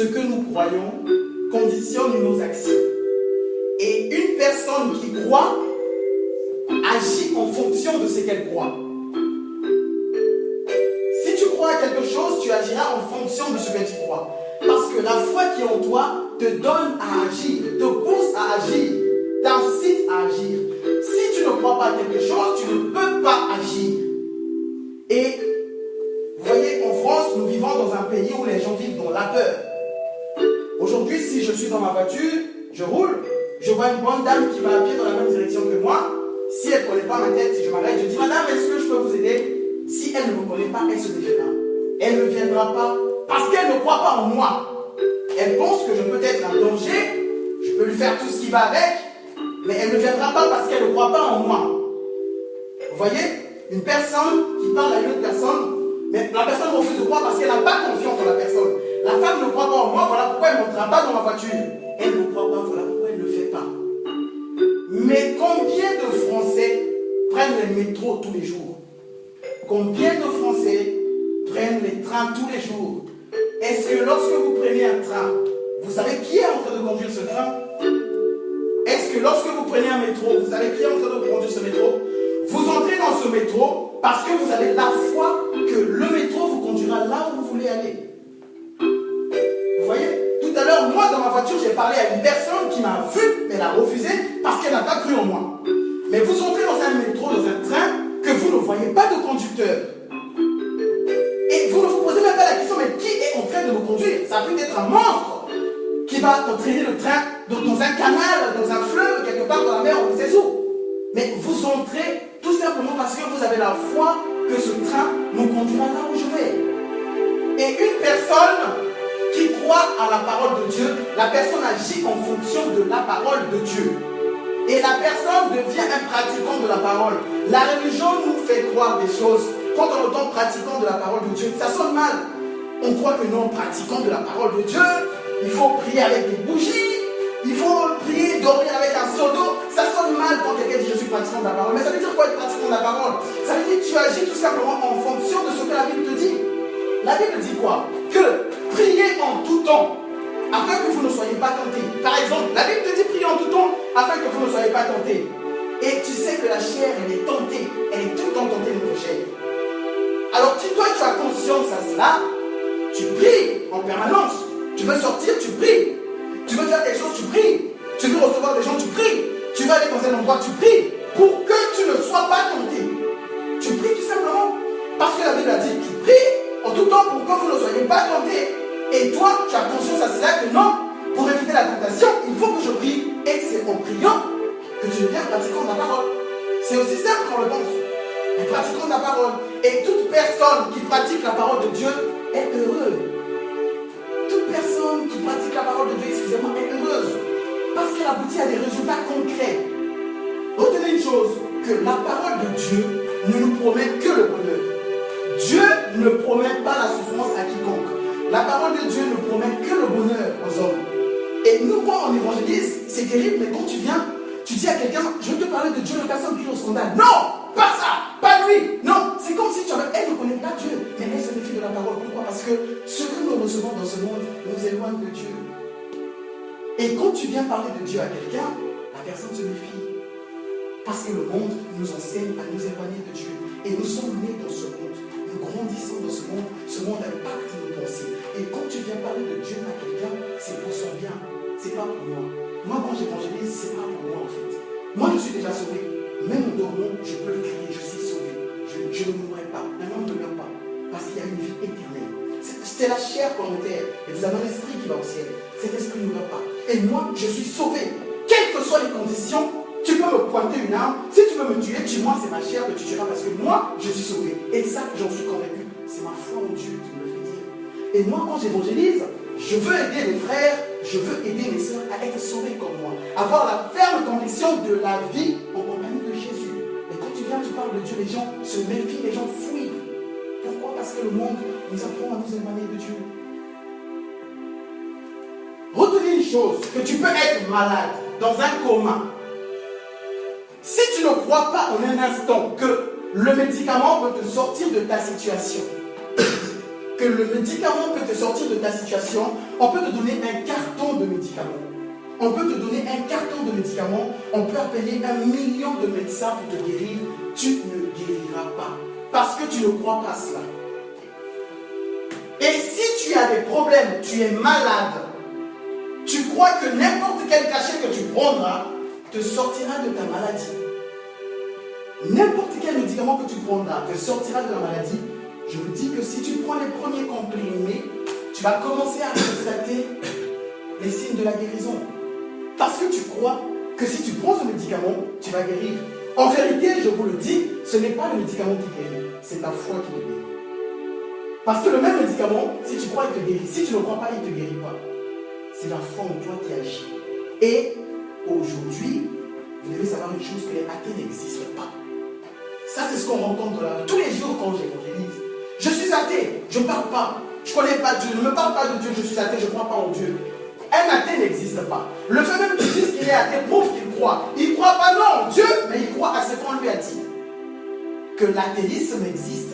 ce que nous croyons conditionne nos actions. Et une personne qui croit agit en fonction de ce qu'elle croit. Si tu crois à quelque chose, tu agiras en fonction de ce que tu crois. Parce que la foi qui est en toi te donne à agir, te pousse à agir, t'incite à agir. Si tu ne crois pas à quelque chose, tu ne peux pas agir. Et vous voyez, en France, nous vivons dans un pays où les gens vivent dans la peur. Aujourd'hui, si je suis dans ma voiture, je roule, je vois une bonne dame qui va à pied dans la même direction que moi. Si elle ne connaît pas ma tête, si je m'arrête, je dis, madame, est-ce que je peux vous aider? Si elle ne me connaît pas, elle se défiera. Elle ne viendra pas parce qu'elle ne croit pas en moi. Elle pense que je peux être un danger, je peux lui faire tout ce qui va avec, mais elle ne viendra pas parce qu'elle ne croit pas en moi. Vous voyez, une personne qui parle à une autre personne, mais la personne refuse de croire parce qu'elle n'a pas confiance en la personne. La femme ne croit pas en moi, voilà pourquoi elle ne montera pas dans ma voiture. Elle ne croit pas, voilà pourquoi elle ne le fait pas. Mais combien de Français prennent les métros tous les jours? Combien de Français prennent les trains tous les jours? Est-ce que lorsque vous prenez un train, vous savez qui est en train de conduire ce train? Est-ce que lorsque vous prenez un métro, vous savez qui est en train de conduire ce métro? Vous entrez dans ce métro parce que vous avez la foi que le métro vous conduira là où vous voulez aller. Vous voyez? Tout à l'heure, moi dans ma voiture, j'ai parlé à une personne qui m'a vu, mais elle a refusé parce qu'elle n'a pas cru en moi. Mais vous entrez dans un métro, dans un train, que vous ne voyez pas de conducteur. Et vous ne vous posez même pas la question, mais qui est en train de me conduire? Ça peut être un monstre qui va entraîner le train dans un canal, dans un fleuve, quelque part dans la mer, on ne sait où. Mais vous entrez tout simplement parce que vous avez la foi que ce train me conduira là où je vais. Et une personne qui croit à la parole de Dieu, la personne agit en fonction de la parole de Dieu. Et la personne devient un pratiquant de la parole. La religion nous fait croire des choses. Quand on entend pratiquant de la parole de Dieu, ça sonne mal. On croit que non, pratiquant de la parole de Dieu, il faut prier avec des bougies, il faut prier, dormir avec un seau d'eau. Ça sonne mal quand quelqu'un dit je suis pratiquant de la parole. Mais ça veut dire quoi être pratiquant de la parole? Ça veut dire que tu agis tout simplement en fonction de ce que la Bible te dit. La Bible dit quoi? Que priez en tout temps, afin que vous ne soyez pas tentés. Par exemple, la Bible te dit priez en tout temps, afin que vous ne soyez pas tentés. Et tu sais que la chair, elle est tentée. Elle est tout le temps tentée, notre chair. Alors, si toi, tu as conscience à cela, tu pries en permanence. Tu veux sortir, tu pries. Tu veux faire quelque chose, tu pries. Tu veux recevoir des gens, tu pries. Tu vas aller dans un endroit, tu pries. Pour que tu ne sois pas tenté. Tu pries tout simplement. Parce que la Bible a dit, tu pries en tout temps pour que vous ne soyez pas tentés. Et toi, tu as conscience à cela que non, pour éviter la tentation, il faut que je prie. Et c'est en priant que tu deviens pratiquant de la parole. C'est aussi simple qu'on le pense. Mais pratiquant de la parole. Et toute personne qui pratique la parole de Dieu est heureuse. Toute personne qui pratique la parole de Dieu, excusez-moi, est heureuse. Parce qu'elle aboutit à des résultats concrets. Retenez une chose, que la parole de Dieu ne nous promet que le bonheur. Dieu ne promet pas la souffrance à quiconque. La parole de Dieu ne promet que le bonheur aux hommes. Et nous, quand on évangélise, c'est terrible, mais quand tu viens, tu dis à quelqu'un, je veux te parler de Dieu, la personne crie au scandale. Non, pas ça, pas lui. Non, c'est comme si tu avais, elle ne connaît pas Dieu, mais elle se méfie de la parole. Pourquoi? Parce que ce que nous recevons dans ce monde nous éloigne de Dieu. Et quand tu viens parler de Dieu à quelqu'un, la personne se méfie. Parce que le monde nous enseigne à nous éloigner de Dieu. Et nous sommes nés dans ce monde. Nous grandissons dans ce monde impacte nos pensées. Et quand tu viens parler de Dieu à quelqu'un, c'est pour son bien. C'est pas pour moi. Moi, quand j'évangélise, c'est pas pour moi en fait. Moi, je suis déjà sauvé. Même en dormant, je peux le crier, je suis sauvé. Je ne mourrai pas. Un homme ne meurt pas. Parce qu'il y a une vie éternelle. C'est la chair qu'on enterre. Et vous avez un esprit qui va au ciel. Cet esprit ne meurt pas. Et moi, je suis sauvé. Quelles que soient les conditions, tu peux me pointer une arme. Si tu veux me tuer, tue-moi, c'est ma chair que tu tueras. Parce que moi, je suis sauvé. Et ça, j'en suis convaincu. C'est ma foi en Dieu qui me le fait dire. Et moi, quand j'évangélise, je veux aider mes frères, je veux aider mes soeurs à être sauvés comme moi. Avoir la ferme conviction de la vie en compagnie de Jésus. Et quand tu viens, tu parles de Dieu, les gens se méfient, les gens fuient. Pourquoi? Parce que le monde nous apprend à nous éloigner de Dieu. Retenez une chose, que tu peux être malade, dans un coma. Si tu ne crois pas en un instant que le médicament peut te sortir de ta situation, que que le médicament peut te sortir de ta situation, on peut te donner un carton de médicaments. On peut te donner un carton de médicaments, on peut appeler 1 million de médecins pour te guérir, tu ne guériras pas. Parce que tu ne crois pas cela. Et si tu as des problèmes, tu es malade, tu crois que n'importe quel cachet que tu prendras te sortira de ta maladie. N'importe quel médicament que tu prendras te sortira de la maladie. Je vous dis que si tu prends les premiers comprimés, tu vas commencer à constater les signes de la guérison. Parce que tu crois que si tu prends ce médicament, tu vas guérir. En vérité, je vous le dis, ce n'est pas le médicament qui guérit, c'est ta foi qui le guérit. Parce que le même médicament, si tu crois, il te guérit. Si tu ne crois pas, il ne te guérit pas. C'est la foi en toi qui agit. Et aujourd'hui, vous devez savoir une chose, que les athées n'existent pas. Ça, c'est ce qu'on rencontre tous les jours quand j'évangélise. Je suis athée, je ne parle pas. Je ne connais pas Dieu, ne me parle pas de Dieu, je suis athée, je ne crois pas en Dieu. Un athée n'existe pas. Le fait même qu'il dise qu'il est athée prouve qu'il croit. Il ne croit pas non en Dieu, mais il croit à ce qu'on lui a dit. Que l'athéisme existe.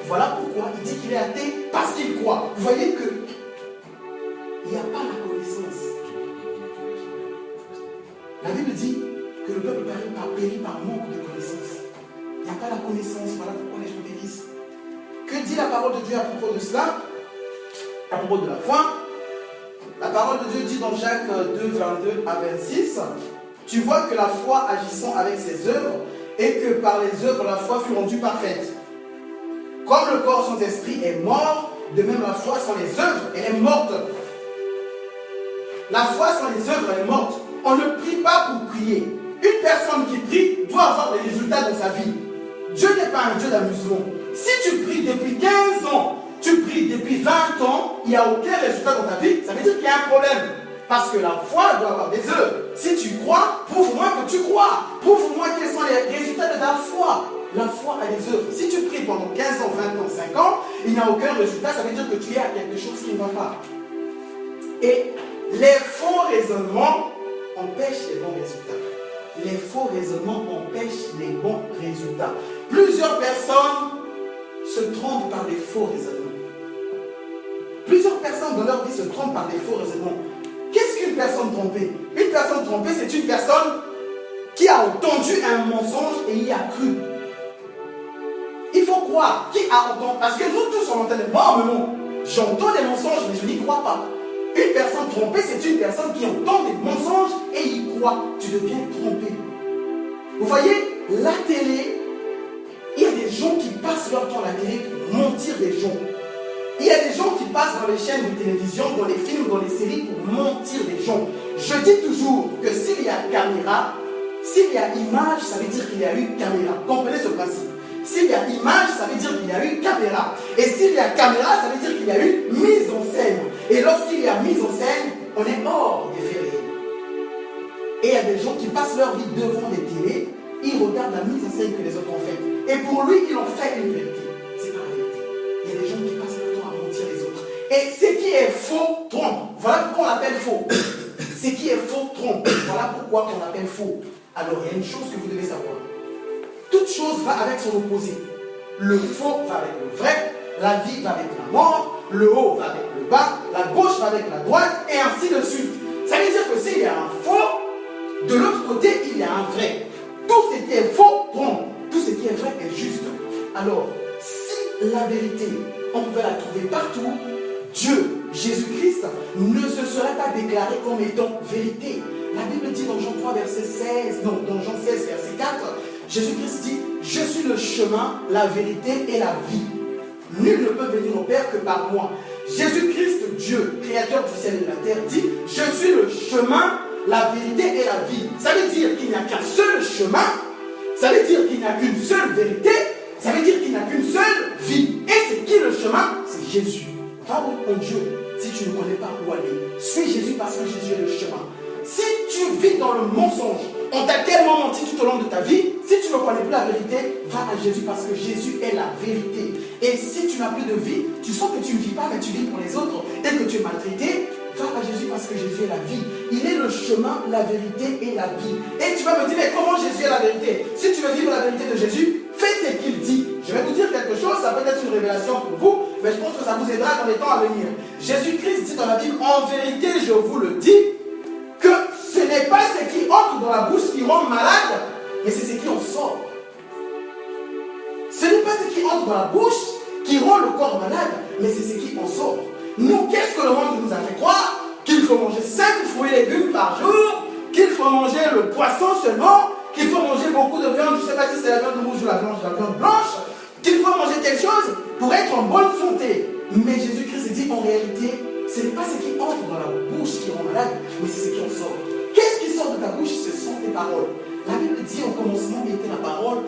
Voilà pourquoi il dit qu'il est athée, parce qu'il croit. Vous voyez que il n'y a pas la connaissance. La Bible dit que le peuple périt par manque de connaissance. Il n'y a pas la connaissance, voilà pourquoi les gens périssent. Que dit la parole de Dieu à propos de cela? À propos de la foi? La parole de Dieu dit dans Jacques 2, 22 à 26, tu vois que la foi agissant avec ses œuvres, et que par les œuvres la foi fut rendue parfaite. Comme le corps sans esprit est mort, de même la foi sans les œuvres, elle est morte. La foi sans les œuvres, elle est morte. On ne prie pas pour prier. Une personne qui prie doit avoir des résultats dans sa vie. Dieu n'est pas un Dieu d'amusement. Si tu pries depuis 15 ans, tu pries depuis 20 ans, il n'y a aucun résultat dans ta vie, ça veut dire qu'il y a un problème. Parce que la foi doit avoir des œuvres. Si tu crois, prouve-moi que tu crois. Prouve-moi quels sont les résultats de ta foi. La foi a des œuvres. Si tu pries pendant 15 ans, 20 ans, 5 ans, il n'y a aucun résultat, ça veut dire que tu es à quelque chose qui ne va pas. Et les faux raisonnements empêchent les bons résultats. Les faux raisonnements empêchent les bons résultats. Plusieurs personnes se trompent par des faux raisonnements. Plusieurs personnes dans leur vie se trompent par des faux raisonnements. Qu'est-ce qu'une personne trompée? Une personne trompée, c'est une personne qui a entendu un mensonge et y a cru. Il faut croire. Qui a entendu? Parce que nous tous on entend des non, j'entends des mensonges mais je n'y crois pas. Une personne trompée, c'est une personne qui entend des mensonges et y croit. Tu deviens trompé. Vous voyez, la télé, il y a des gens qui passent leur temps à la télé pour mentir des gens. Il y a des gens qui passent dans les chaînes de télévision, dans les films, dans les séries pour mentir des gens. Je dis toujours que s'il y a caméra, s'il y a image, ça veut dire qu'il y a eu caméra. Comprenez ce principe. S'il y a image, ça veut dire qu'il y a eu caméra. Et s'il y a caméra, ça veut dire qu'il y a eu mise en scène. Et lorsqu'il y a mise en scène, on est hors des faits réels. Et il y a des gens qui passent leur vie devant les télés, ils regardent la mise en scène que les autres ont faite. Et pour lui, ils ont fait une vérité. C'est pas la vérité. Il y a des gens qui passent leur temps à mentir les autres. Et ce qui est faux trompe. Voilà pourquoi on l'appelle faux. Ce qui est faux trompe. Voilà pourquoi on l'appelle faux. Alors il y a une chose que vous devez savoir. Toute chose va avec son opposé. Le faux va avec le vrai, la vie va avec la mort, le haut va avec le bas, la gauche va avec la droite, et ainsi de suite. Ça veut dire que s'il y a un faux, de l'autre côté, il y a un vrai. Tout ce qui est faux trompe. Tout ce qui est vrai est juste. Alors, si la vérité, on pouvait la trouver partout, Dieu, Jésus-Christ, ne se serait pas déclaré comme étant vérité. La Bible dit dans Jean 3, verset 16, non, dans Jean 16, verset 4, Jésus-Christ dit, je suis le chemin, la vérité et la vie. Nul ne peut venir au Père que par moi. Jésus-Christ, Dieu, créateur du ciel et de la terre, dit, je suis le chemin, la vérité et la vie. Ça veut dire qu'il n'y a qu'un seul chemin, ça veut dire qu'il n'y a qu'une seule vérité, ça veut dire qu'il n'y a qu'une seule vie. Et c'est qui le chemin? C'est Jésus. Va au Dieu si tu ne connais pas où aller. Suis Jésus parce que Jésus est le chemin. Si tu vis dans le mensonge, on t'a tellement menti tout au long de ta vie, si tu ne connais plus la vérité, va à Jésus parce que Jésus est la vérité. Et si tu n'as plus de vie, tu sens que tu ne vis pas, mais tu vis pour les autres, et que tu es maltraité, va à Jésus parce que Jésus est la vie. Il est le chemin, la vérité et la vie. Et tu vas me dire, mais comment Jésus est la vérité? Si tu veux vivre la vérité de Jésus, fais ce qu'il dit. Je vais vous dire quelque chose, ça peut être une révélation pour vous, mais je pense que ça vous aidera dans les temps à venir. Jésus-Christ dit dans la Bible, en vérité, je vous le dis, que ce n'est pas ce qui entre dans la bouche qui rend malade, mais c'est ce qui en sort. Ce n'est pas ce qui entre dans la bouche qui rend le corps malade, mais c'est ce qui en sort. Nous, qu'est-ce que le monde nous a fait croire? Qu'il faut manger 5 fruits et légumes par jour, qu'il faut manger le poisson seulement, qu'il faut manger beaucoup de viande, je ne sais pas si c'est la viande rouge ou la viande blanche, qu'il faut manger quelque chose pour être en bonne santé. Mais Jésus-Christ dit en réalité, ce n'est pas ce qui entre dans la bouche qui rend malade, mais c'est ce qui en sort. Qu'est-ce qui sort de ta bouche? Ce sont tes paroles. La Bible dit au commencement était la parole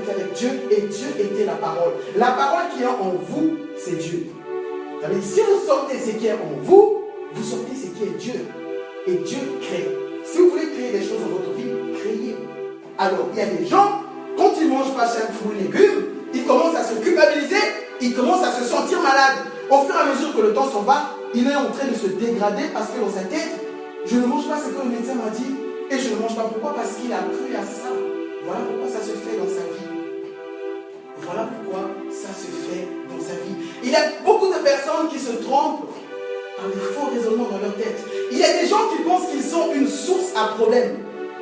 était avec Dieu et Dieu était la parole. La parole qui est en vous, c'est Dieu. Ça veut dire, si vous sortez ce qui est en vous, vous sortez ce qui est Dieu. Et Dieu crée. Si vous voulez créer des choses dans votre vie, créez. Alors, il y a des gens, quand ils ne mangent pas chaque fruit et légumes, ils commencent à se culpabiliser, ils commencent à se sentir malades. Au fur et à mesure que le temps s'en va, il est en train de se dégrader parce que dans sa tête, je ne mange pas ce que le médecin m'a dit et je ne mange pas. Pourquoi? Parce qu'il a cru à ça. Voilà pourquoi ça se fait dans sa vie. Voilà pourquoi ça se fait dans sa vie. Il y a beaucoup de personnes qui se trompent par des faux raisonnements dans leur tête. Il y a des gens qui pensent qu'ils sont une source à problème.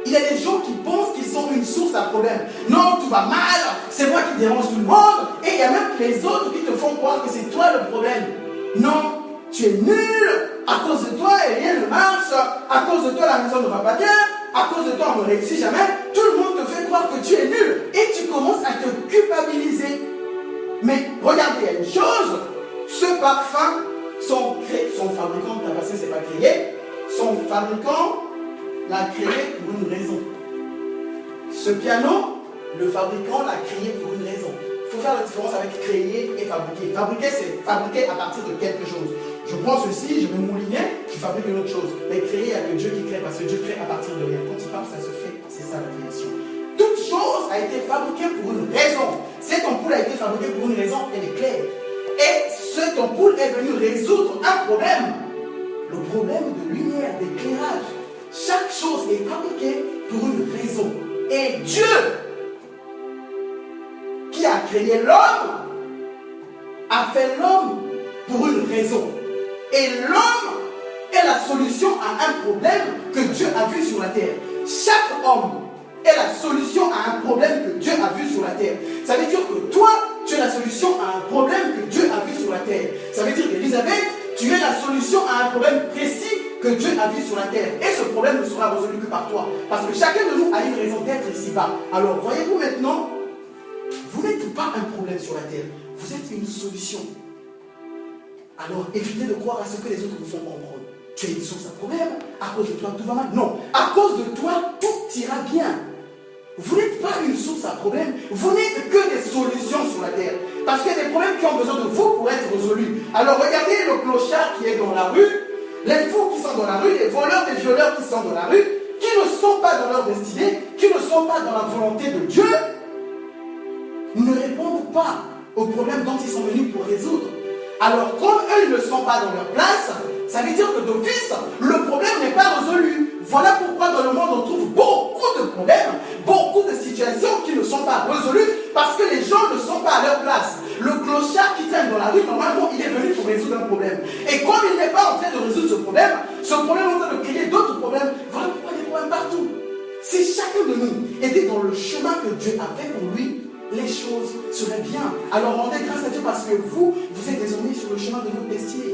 Il y a des gens qui pensent qu'ils sont une source à problème. Non, tout va mal, c'est moi qui dérange tout le monde. Et il y a même les autres qui te font croire que c'est toi le problème. Non, tu es nul. À cause de toi, rien ne marche. À cause de toi, la maison ne va pas bien. À cause de toi, on ne réussit jamais. Tout le monde te fait croire que tu es nul. Et tu commences à te culpabiliser. Mais regardez, il y a une chose. Ce parfum, son fabricant, Tabassé, c'est pas créé. Son fabricant l'a créé pour une raison. Ce piano, le fabricant l'a créé pour une raison. Il faut faire la différence avec créer et fabriquer. Fabriquer, c'est fabriquer à partir de quelque chose. Je prends ceci, je mets mon lignée, je fabrique une autre chose. Mais créer, il n'y a que Dieu qui crée, parce que Dieu crée à partir de rien. Quand il parle, ça se fait. C'est ça la création. Toute chose a été fabriquée pour une raison. Cette ampoule a été fabriquée pour une raison, elle est claire. Et cette ampoule est venue résoudre un problème. Le problème de lumière, d'éclairage. Chaque chose est fabriquée pour une raison. Et Dieu, qui a créé l'homme, a fait l'homme pour une raison. Et l'homme est la solution à un problème que Dieu a vu sur la terre. Chaque homme est la solution à un problème que Dieu a vu sur la terre. Ça veut dire que toi, tu es la solution à un problème que Dieu a vu sur la terre. Ça veut dire qu'Élisabeth, tu es la solution à un problème précis que Dieu a vu sur la terre. Et ce problème ne sera résolu que par toi. Parce que chacun de nous a une raison d'être ici-bas. Alors, voyez-vous maintenant, vous n'êtes pas un problème sur la terre. Vous êtes une solution. Alors, évitez de croire à ce que les autres vous font comprendre. Tu es une source à problème. À cause de toi, tout va mal. Non. À cause de toi, tout ira bien. Vous n'êtes pas une source à problème. Vous n'êtes que des solutions sur la terre. Parce qu'il y a des problèmes qui ont besoin de vous pour être résolus. Alors, regardez le clochard qui est dans la rue. Les fous qui sont dans la rue, les voleurs, les violeurs qui sont dans la rue, qui ne sont pas dans leur destinée, qui ne sont pas dans la volonté de Dieu, ne répondent pas aux problèmes dont ils sont venus pour résoudre. Alors, comme eux, ils ne sont pas dans leur place, ça veut dire que d'office, le problème n'est pas résolu. Voilà pourquoi dans le monde, on trouve beaucoup de problèmes, beaucoup de situations qui ne sont pas résolues, parce que les gens ne sont pas à leur place. Le clochard qui traîne dans la rue, normalement, il est venu pour résoudre un problème. Et comme il n'est pas en train de résoudre ce problème est en train de créer d'autres problèmes. Voilà pourquoi il y a des problèmes partout. Si chacun de nous était dans le chemin que Dieu a fait pour lui, les choses seraient bien. Alors rendez grâce à Dieu parce que vous êtes désormais sur le chemin de votre destinée.